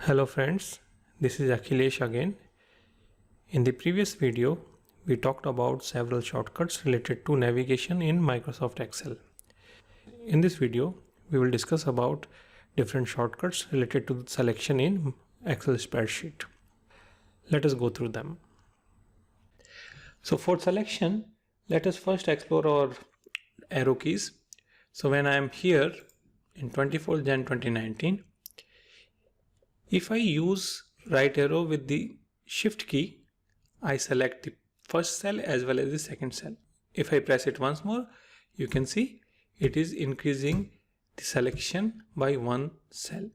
Hello friends, this is Akhilesh again. In the previous video, we talked about several shortcuts related to navigation in Microsoft Excel. In this video, we will discuss about different shortcuts related to selection in Excel spreadsheet. Let us go through them. So for selection, let us first explore our arrow keys. So when I am here in 24th Jan 2019, if I use right arrow with the shift key, I select the first cell as well as the second cell. If I press it once more, you can see it is increasing the selection by one cell.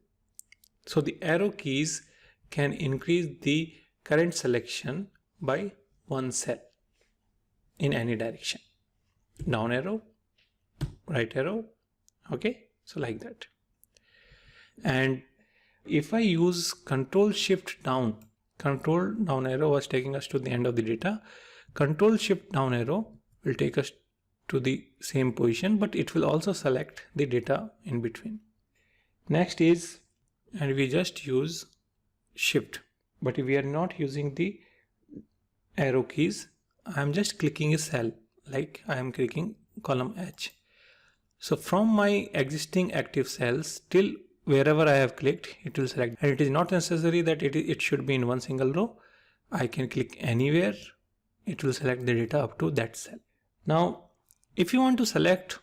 So the arrow keys can increase the current selection by one cell in any direction. Down arrow, right arrow, okay, so like that. And if I use Ctrl Shift Down, Control down arrow was taking us to the end of the data. Ctrl Shift Down arrow will take us to the same position, but it will also select the data in between. Next is, and we just use Shift, but we are not using the arrow keys. I am just clicking a cell, like I am clicking column H. So from my existing active cells till wherever I have clicked, it will select, and it is not necessary that it should be in one single row. I can click anywhere, it will select the data up to that cell. Now if you want to select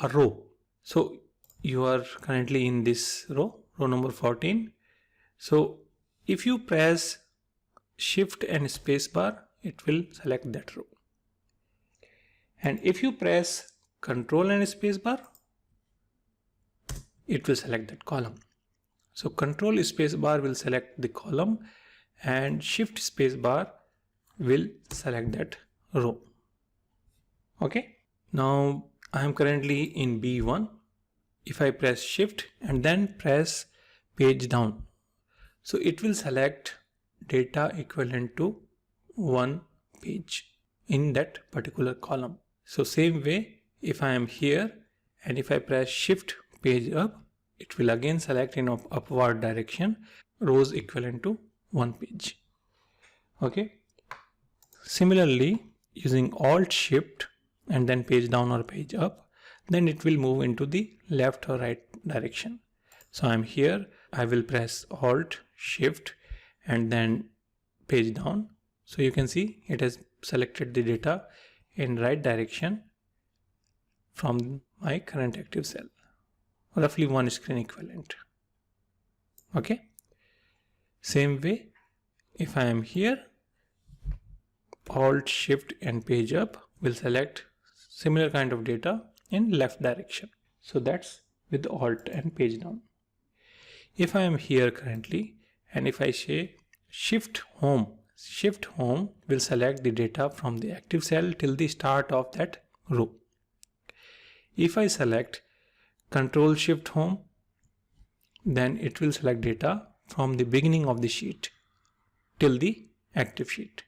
a row, so you are currently in this row number 14. So if you press Shift and Space bar, it will select that row, and if you press Control and Space bar, it will select that column. So Control Space bar will select the column and Shift Space bar will select that row. Okay, now I am currently in B1. If I press Shift and then press page down, so it will select data equivalent to one page in that particular column. So same way, if I am here and if I press Shift page up, it will again select in upward direction rows equivalent to one page. Okay, similarly using Alt Shift and then page down or page up, then it will move into the left or right direction. So I'm here, I will press Alt Shift and then page down, so you can see it has selected the data in right direction from my current active cell, roughly one screen equivalent. Okay, same way, if I am here, Alt Shift and page up will select similar kind of data in left direction. So that's with Alt and page down. If I am here currently and if I say Shift Home will select the data from the active cell till the start of that row. If I select Control Shift Home, then it will select data from the beginning of the sheet till the active sheet.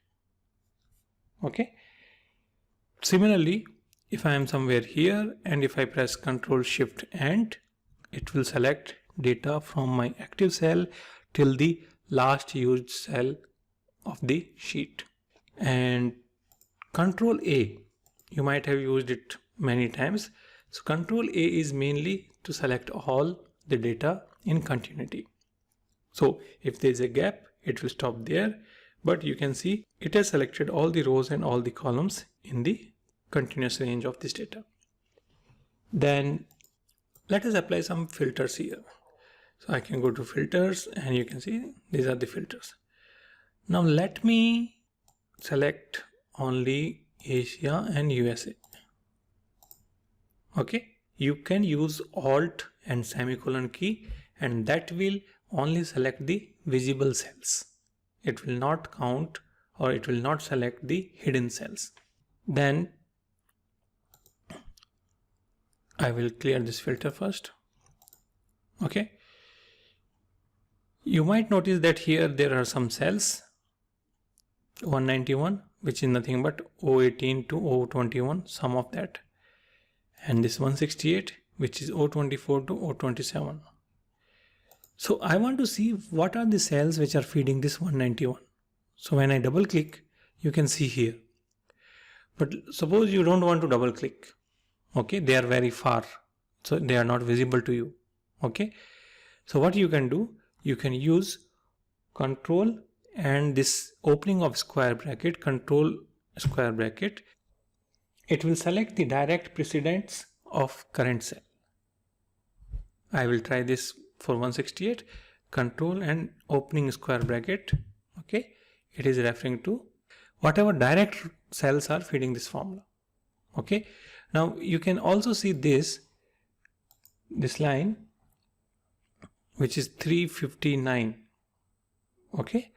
Okay. Similarly, if I am somewhere here and if I press Ctrl Shift End, it will select data from my active cell till the last used cell of the sheet. And Ctrl A, you might have used it many times. So Ctrl A is mainly to select all the data in continuity. So if there is a gap, it will stop there, but you can see it has selected all the rows and all the columns in the continuous range of this data. Then let us apply some filters here. So I can go to filters and you can see these are the filters. Now let me select only Asia and USA. Okay, you can use Alt and semicolon key and that will only select the visible cells. It will not count or it will not select the hidden cells. Then I will clear this filter first. Okay, you might notice that here there are some cells, 191, which is nothing but 018 to 021, sum of that, and this 168, which is 024 to 027. So I want to see what are the cells which are feeding this 191. So when I double click, you can see here. But suppose you don't want to double click. Okay, they are very far, so they are not visible to you. Okay, so what you can do, you can use Control and this opening of square bracket, Control square bracket. It will select the direct precedence of current cell. I will try this for 168. Control and opening square bracket. Okay, it is referring to whatever direct cells are feeding this formula. Okay, now you can also see this line, which is 359. Okay,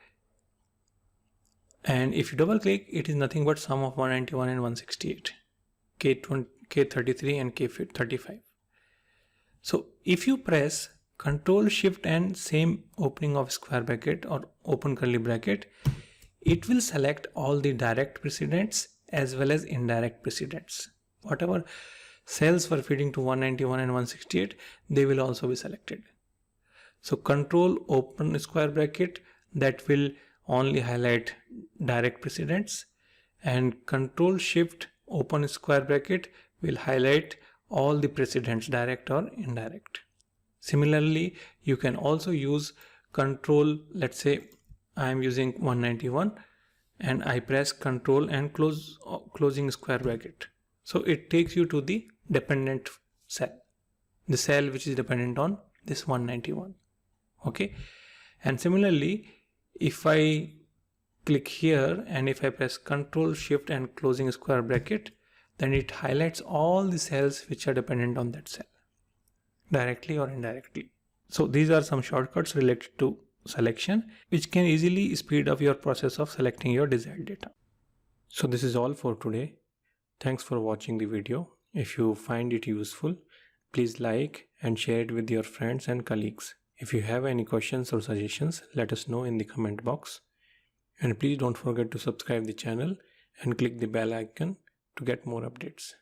and if you double click, it is nothing but sum of 191 and 168, K33 and K35. So if you press Ctrl Shift End, same opening of square bracket or open curly bracket, it will select all the direct precedents as well as indirect precedents. Whatever cells were feeding to 191 and 168, they will also be selected. So Control open square bracket, that will only highlight direct precedents, and Control Shift open square bracket will highlight all the precedents, direct or indirect. Similarly, you can also use Control, let's say I am using 191 and I press Control and closing square bracket. So it takes you to the dependent cell, the cell which is dependent on this 191. Okay, and similarly, if I click here and if I press Control Shift and closing square bracket, then it highlights all the cells which are dependent on that cell, directly or indirectly. So these are some shortcuts related to selection, which can easily speed up your process of selecting your desired data. So this is all for today. Thanks for watching the video. If you find it useful, please like and share it with your friends and colleagues. If you have any questions or suggestions, let us know in the comment box. And please don't forget to subscribe the channel and click the bell icon to get more updates.